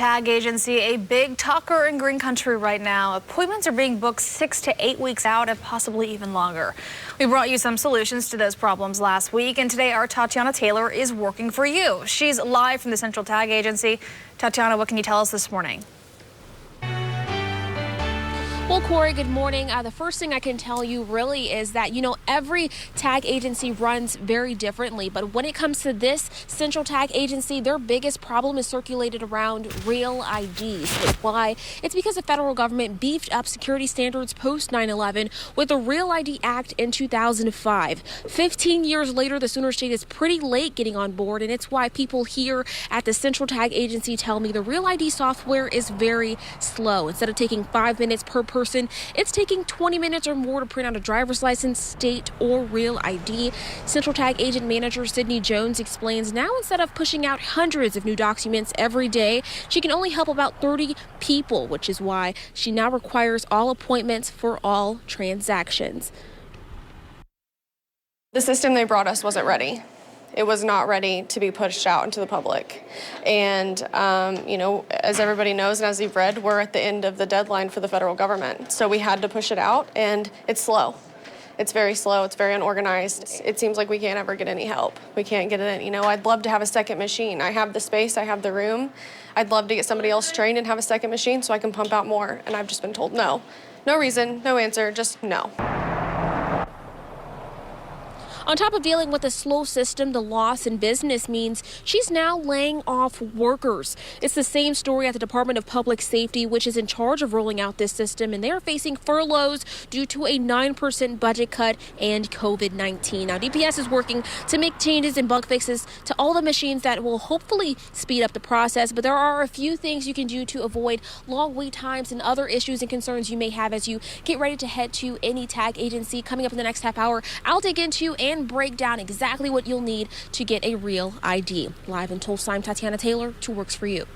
Tag Agency, a big talker in Green Country right now. Appointments are being booked 6 to 8 weeks out and possibly even longer. We brought you some solutions to those problems last week, and today our Tatiana Taylor is working for you. She's live from the Central Tag Agency. Tatiana, what can you tell us this morning? Well, Corey, good morning. The first thing I can tell you really is that, every tag agency runs very differently. But when it comes to this Central Tag Agency, their biggest problem is circulated around real IDs. Why? It's because the federal government beefed up security standards post 9/11 with the Real ID Act in 2005. 15 years later, the Sooner State is pretty late getting on board, and it's why people here at the Central Tag Agency tell me the Real ID software is very slow. Instead of taking 5 minutes per person, it's taking 20 minutes or more to print out a driver's license, state, or Real ID. Central Tag Agent Manager Sydney Jones explains now instead of pushing out hundreds of new documents every day, she can only help about 30 people, which is why she now requires all appointments for all transactions. The system they brought us wasn't ready. It was not ready to be pushed out into the public. And, as everybody knows and as you've read, we're at the end of the deadline for the federal government. So we had to push it out, and it's slow. It's very slow. It's very unorganized. It seems like we can't ever get any help. We can't get it in. I'd love to have a second machine. I have the space. I have the room. I'd love to get somebody else trained and have a second machine so I can pump out more. And I've just been told no. No reason, no answer, just no. On top of dealing with a slow system, the loss in business means she's now laying off workers. It's the same story at the Department of Public Safety, which is in charge of rolling out this system, and they are facing furloughs due to a 9% budget cut and COVID-19. Now, DPS is working to make changes and bug fixes to all the machines that will hopefully speed up the process, but there are a few things you can do to avoid long wait times and other issues and concerns you may have as you get ready to head to any tag agency. Coming up in the next half hour, I'll dig into and break down exactly what you'll need to get a Real ID. Live in Tulsa, I'm Tatiana Taylor, 2 Works for You.